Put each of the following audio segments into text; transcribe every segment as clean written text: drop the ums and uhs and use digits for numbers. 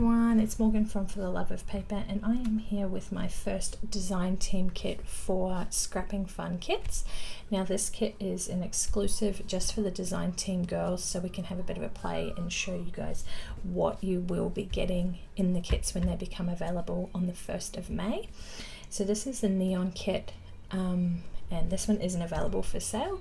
everyone, it's Morgan from For the Love of Paper, and I am here with my first design team kit for Scrapping Fun Kits. Now this kit is an exclusive just for the design team girls, so we can have a bit of a play and show you guys what you will be getting in the kits when they become available on the 1st of May. So this is the neon kit, and this one isn't available for sale,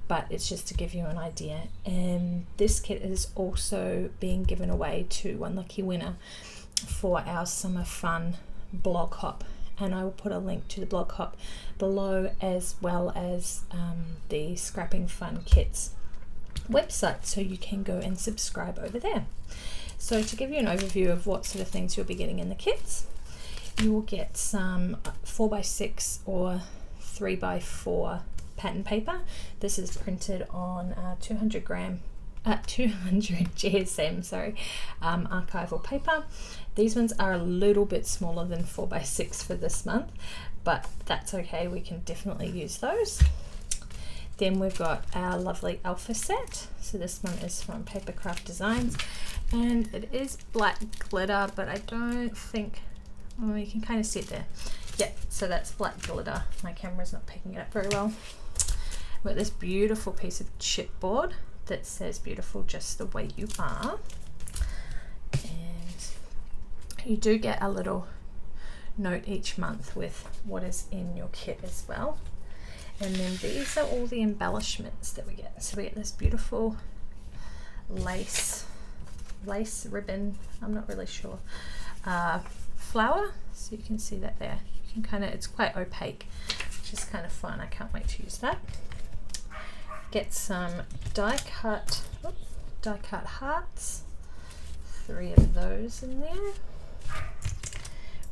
but it's just to give you an idea. And this kit is also being given away to one lucky winner for our summer fun blog hop, and I will put a link to the blog hop below, as well as the Scrapping Fun Kits website, so you can go and subscribe over there. So to give you an overview of what sort of things you'll be getting in the kits, you will get some 4x6 or 3x4 pattern paper. This is printed on 200 GSM archival paper. These ones are a little bit smaller than 4x6 for this month, but that's okay, we can definitely use those. Then we've got our lovely alpha set. So this one is from Papercraft Designs, and it is black glitter, but I don't think, well, you can kind of see it there. Yeah, so that's black glitter. My camera's not picking it up very well. We've got this beautiful piece of chipboard that says "Beautiful just the way you are," and you do get a little note each month with what is in your kit as well. And then these are all the embellishments that we get. So we get this beautiful lace ribbon, I'm not really sure, flower, so you can see that there. You can kind of, it's quite opaque, which is kind of fun. I can't wait to use that. Get some die cut hearts, 3 of those in there.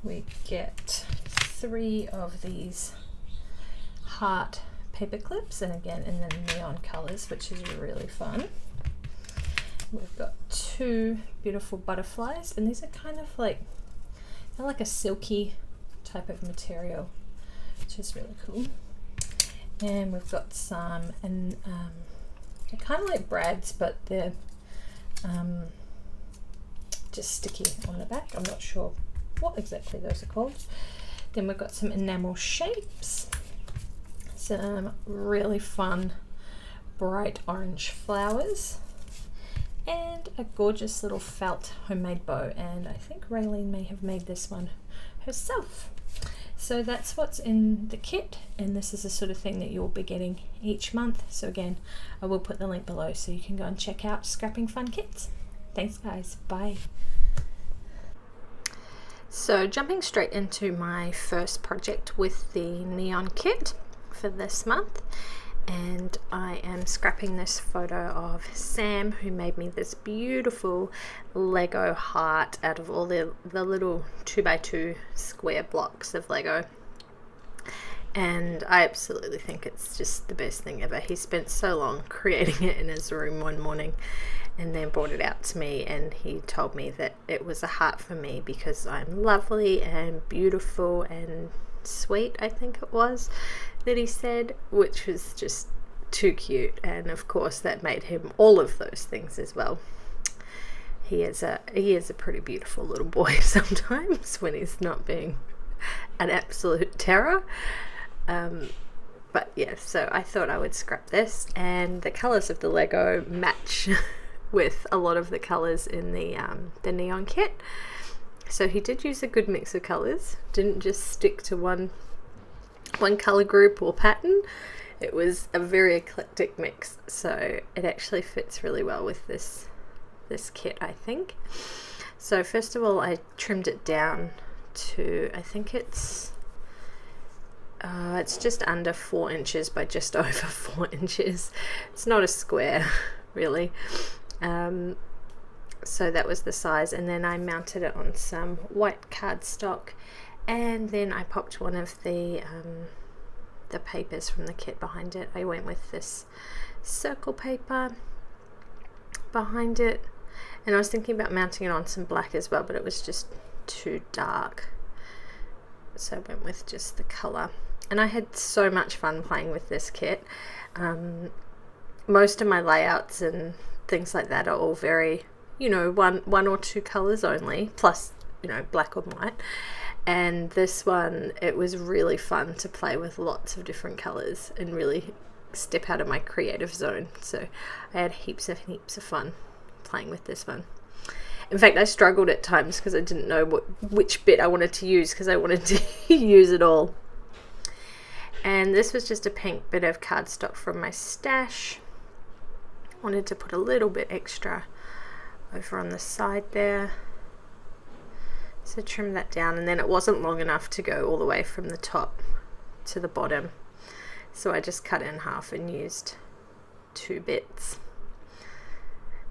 We get 3 of these heart paper clips, and again in the neon colors, which is really fun. We've got 2 beautiful butterflies, and these are kind of like, they're like a silky type of material, which is really cool. And we've got some, and they're kind of like brads, but they're just sticky on the back. I'm not sure what exactly those are called. Then we've got some enamel shapes, some really fun bright orange flowers, and a gorgeous little felt homemade bow, and I think Raylene may have made this one herself. So that's what's in the kit, and this is the sort of thing that you'll be getting each month. So again, I will put the link below so you can go and check out Scrapping Fun Kits. Thanks guys, bye. So jumping straight into my first project with the neon kit for this month, and I am scrapping this photo of Sam, who made me this beautiful Lego heart out of all the little 2x2 square blocks of Lego, and I absolutely think it's just the best thing ever. He spent so long creating it in his room one morning and then brought it out to me, and he told me that it was a heart for me because I'm lovely and beautiful and sweet, I think it was that he said, which was just too cute. And of course that made him all of those things as well. He is a pretty beautiful little boy sometimes when he's not being an absolute terror. But yeah, so I thought I would scrap this, and the colors of the Lego match with a lot of the colors in the neon kit. So he did use a good mix of colors, didn't just stick to one color group or pattern. It was a very eclectic mix, so it actually fits really well with this kit, I think. So first of all, I trimmed it down to, I think it's just under 4 inches by just over 4 inches. It's not a square really. So that was the size, and then I mounted it on some white cardstock, and then I popped one of the papers from the kit behind it. I went with this circle paper behind it, and I was thinking about mounting it on some black as well, but it was just too dark, so I went with just the color. And I had so much fun playing with this kit. Most of my layouts and things like that are all very you know, one or two colors only, plus, you know, black or white. And this one, it was really fun to play with lots of different colors and really step out of my creative zone. So I had heaps of fun playing with this one. In fact, I struggled at times because I didn't know which bit I wanted to use, because I wanted to use it all. And this was just a pink bit of cardstock from my stash. Wanted to put a little bit extra over on the side there. So trim that down, and then it wasn't long enough to go all the way from the top to the bottom. So I just cut it in half and used 2 bits.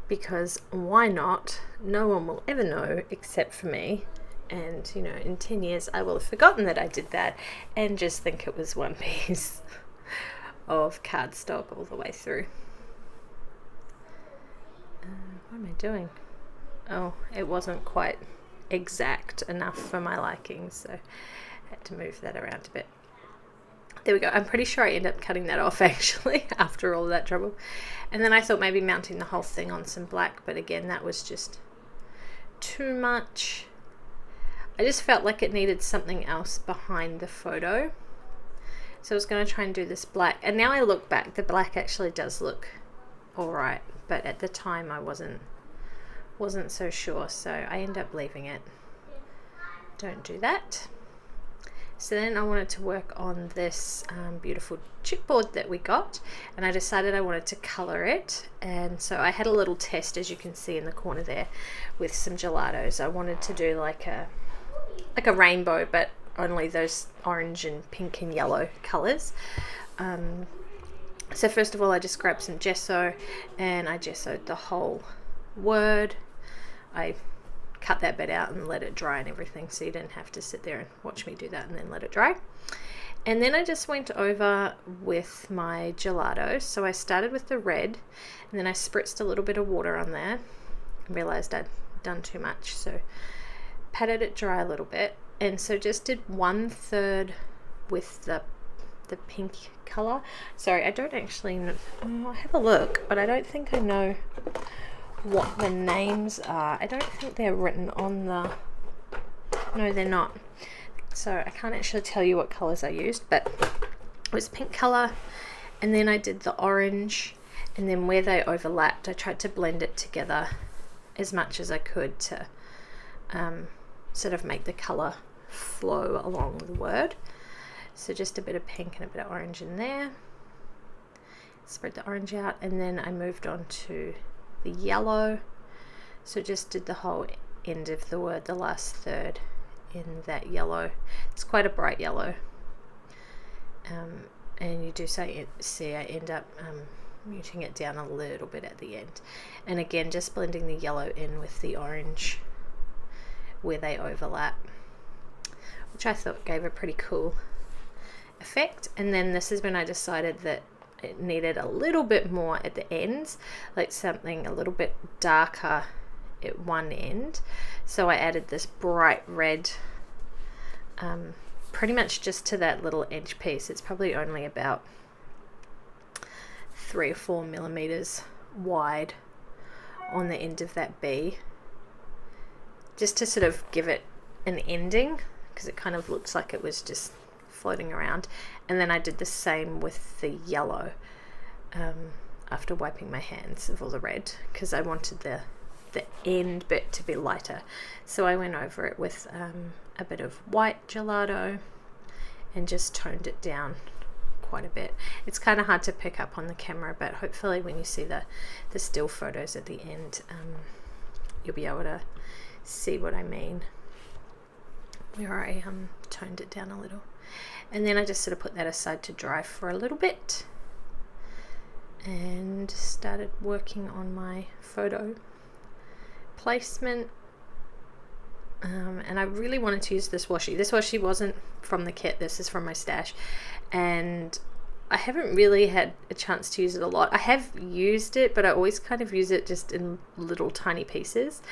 Because why not? No one will ever know except for me. And, you know, in 10 years I will have forgotten that I did that and just think it was one piece of cardstock all the way through. What am I doing? Oh, it wasn't quite exact enough for my liking, so I had to move that around a bit. There we go. I'm pretty sure I ended up cutting that off actually after all that trouble. And then I thought maybe mounting the whole thing on some black, but again, that was just too much. I just felt like it needed something else behind the photo. So I was going to try and do this black. And now I look back, the black actually does look all right, but at the time I wasn't so sure, so I end up leaving it. Don't do that. So then I wanted to work on this beautiful chipboard that we got, and I decided I wanted to color it. And so I had a little test, as you can see in the corner there, with some gelatos. I wanted to do like a rainbow, but only those orange and pink and yellow colors. So first of all, I just grabbed some gesso and I gessoed the whole word. I cut that bit out and let it dry and everything, so you didn't have to sit there and watch me do that and then let it dry. And then I just went over with my gelato. So I started with the red, and then I spritzed a little bit of water on there and realized I'd done too much, so patted it dry a little bit. And so just did 1/3 with the pink color. Sorry, I don't actually know. I'll have a look, but I don't think I know what the names are. I don't think they're written on the... No, they're not. So I can't actually tell you what colors I used, but it was pink color, and then I did the orange, and then where they overlapped I tried to blend it together as much as I could to sort of make the color flow along the word. So just a bit of pink and a bit of orange in there. Spread the orange out, and then I moved on to the yellow. So just did the whole end of the word, the last third in that yellow. It's quite a bright yellow. And you do see I end up muting it down a little bit at the end. And again, just blending the yellow in with the orange where they overlap, which I thought gave a pretty cool effect. And then this is when I decided that it needed a little bit more at the ends, like something a little bit darker at one end. So I added this bright red, pretty much just to that little edge piece. It's probably only about 3 or 4 millimeters wide on the end of that B, just to sort of give it an ending, because it kind of looks like it was just floating around. And then I did the same with the yellow after wiping my hands of all the red, because I wanted the end bit to be lighter. So I went over it with a bit of white gelato and just toned it down quite a bit. It's kind of hard to pick up on the camera, but hopefully when you see the still photos at the end, you'll be able to see what I mean, where I toned it down a little. And then I just sort of put that aside to dry for a little bit and started working on my photo placement. And I really wanted to use this washi. This washi wasn't from the kit, this is from my stash, and I haven't really had a chance to use it a lot. I have used it, but I always kind of use it just in little tiny pieces,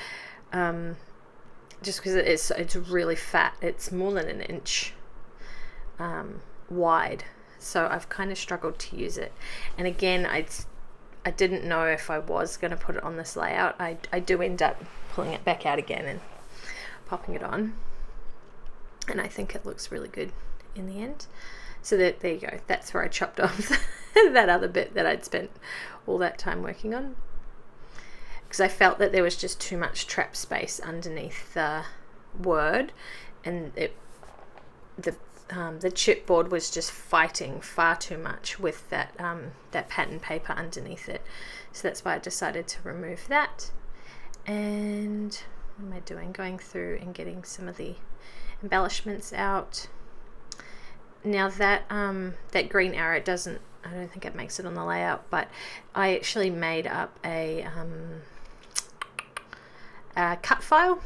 just because it's really fat. It's more than an inch wide, so I've kind of struggled to use it. And again, I didn't know if I was going to put it on this layout. I do end up pulling it back out again and popping it on, and I think it looks really good in the end. So there you go. That's where I chopped off that other bit that I'd spent all that time working on, because I felt that there was just too much trap space underneath the word, and the chipboard was just fighting far too much with that pattern paper underneath it. So that's why I decided to remove that. And what am I doing? Going through and getting some of the embellishments out. Now that that green arrow doesn't, I don't think it makes it on the layout, but I actually made up a cut file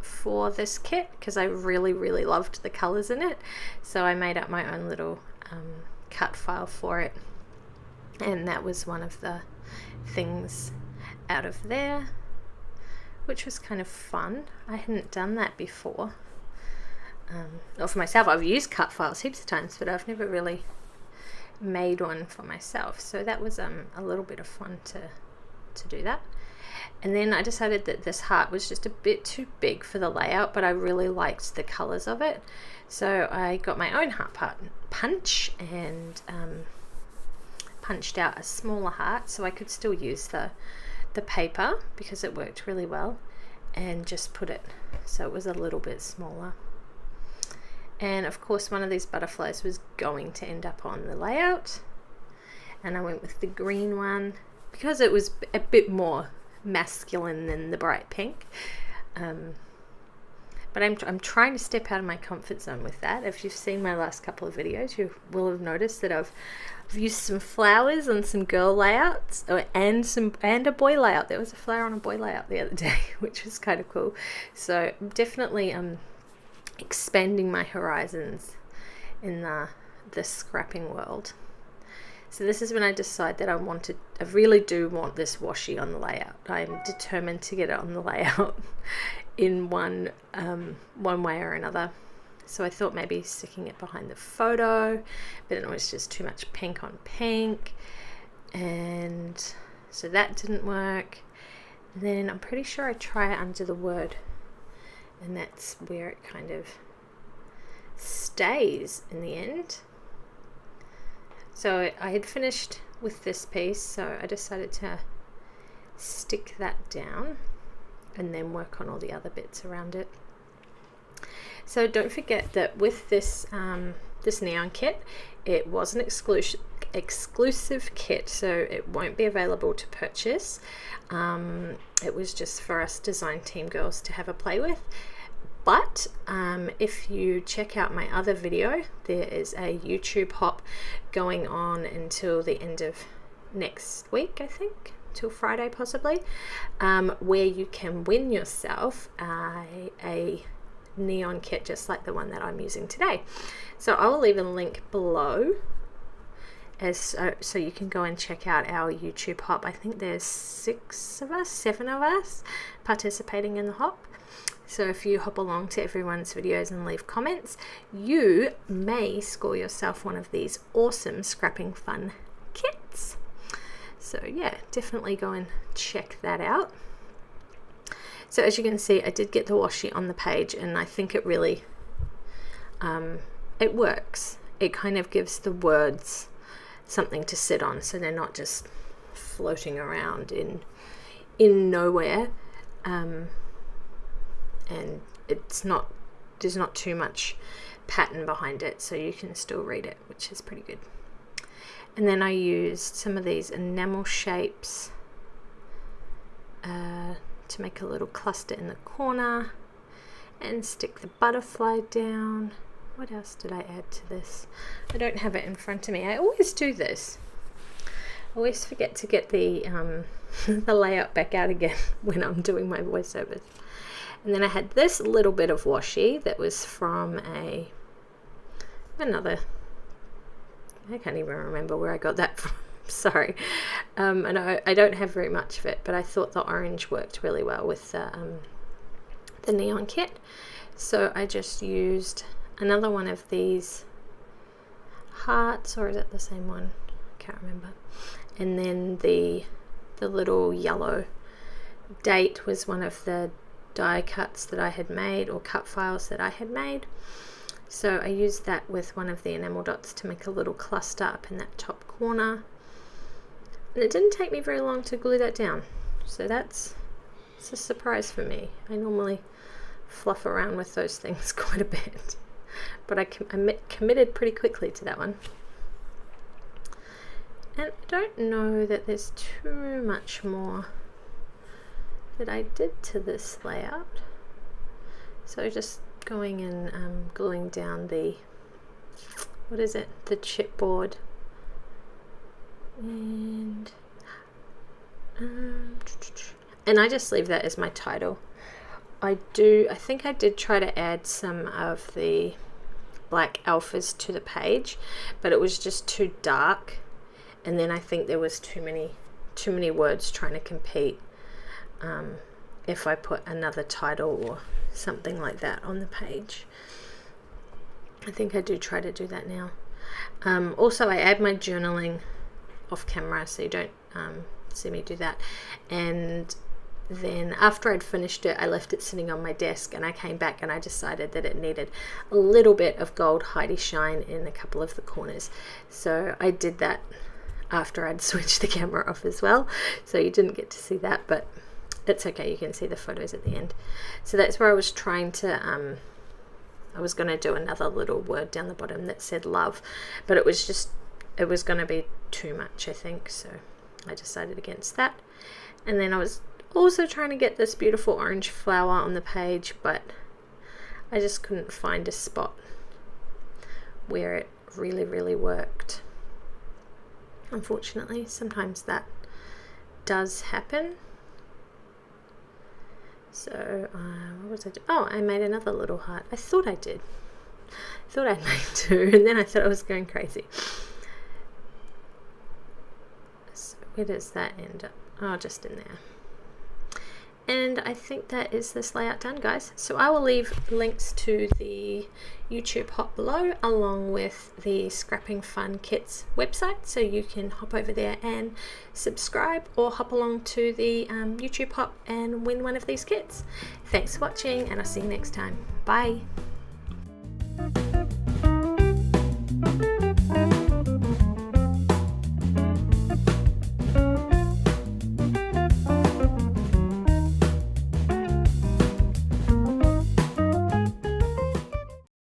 for this kit because I really loved the colors in it. So I made up my own little cut file for it, and that was one of the things out of there, which was kind of fun. I hadn't done that before. Not for myself. I've used cut files heaps of times, but I've never really made one for myself. So that was a little bit of fun to do that. And then I decided that this heart was just a bit too big for the layout, but I really liked the colors of it. So I got my own heart punch and punched out a smaller heart so I could still use the paper because it worked really well, and just put it so it was a little bit smaller. And of course one of these butterflies was going to end up on the layout, and I went with the green one because it was a bit more masculine than the bright pink. But I'm trying to step out of my comfort zone with that. If you've seen my last couple of videos, you will have noticed that I've used some flowers on some girl layouts and a boy layout. There was a flower on a boy layout the other day, which was kind of cool. So definitely expanding my horizons in the scrapping world. So this is when I decide that I really do want this washi on the layout. I'm determined to get it on the layout in one way or another. So I thought maybe sticking it behind the photo, but then it was just too much pink on pink, and so that didn't work. And then I'm pretty sure I try it under the word, and that's where it kind of stays in the end. So I had finished with this piece, so I decided to stick that down and then work on all the other bits around it. So don't forget that with this this neon kit, it was an exclusive kit, so it won't be available to purchase. It was just for us design team girls to have a play with. But if you check out my other video, there is a YouTube hop going on until the end of next week, I think, till Friday possibly, where you can win yourself a neon kit just like the one that I'm using today. So I will leave a link below so you can go and check out our YouTube hop. I think there's 7 of us participating in the hop. So if you hop along to everyone's videos and leave comments, you may score yourself one of these awesome scrapping fun kits. So yeah, definitely go and check that out. So as you can see, I did get the washi on the page, and I think it really it works. It kind of gives the words something to sit on, so they're not just floating around in nowhere. And there's not too much pattern behind it, so you can still read it, which is pretty good. And then I used some of these enamel shapes to make a little cluster in the corner and stick the butterfly down. What else did I add to this? I don't have it in front of me. I always do this. I always forget to get the the layout back out again when I'm doing my voiceovers. And then I had this little bit of washi that was from another, I can't even remember where I got that from, sorry. And I don't have very much of it, but I thought the orange worked really well with the neon kit. So I just used another one of these hearts, or is it the same one? I can't remember. And then the the little yellow date was one of the die cuts that I had made, or cut files that I had made. So I used that with one of the enamel dots to make a little cluster up in that top corner. And it didn't take me very long to glue that down. So it's a surprise for me. I normally fluff around with those things quite a bit. But I committed pretty quickly to that one. And I don't know that there's too much more that I did to this layout. So just going and gluing down the, what is it, the chipboard, and I just leave that as my title. I think I did try to add some of the black alphas to the page, but it was just too dark, and then I think there was too many words trying to compete if I put another title or something like that on the page. I think I do try to do that now. Also, I add my journaling off camera, so you don't see me do that. And then after I'd finished it, I left it sitting on my desk, and I came back and I decided that it needed a little bit of gold Heidi shine in a couple of the corners. So I did that after I'd switched the camera off as well, so you didn't get to see that, but it's okay, you can see the photos at the end. So that's where I was trying to I was going to do another little word down the bottom that said love, but it was going to be too much, I think, so I decided against that. And then I was also trying to get this beautiful orange flower on the page, but I just couldn't find a spot where it really worked. Unfortunately, sometimes that does happen. So what was I doing? Oh, I made another little heart. I thought I did. I thought I'd made two, and then I thought I was going crazy. So where does that end up? Oh, just in there. And I think that is this layout done, guys. So I will leave links to the YouTube hop below, along with the Scrapping Fun Kits website, so you can hop over there and subscribe, or hop along to the YouTube hop and win one of these kits. Thanks for watching, and I'll see you next time. Bye.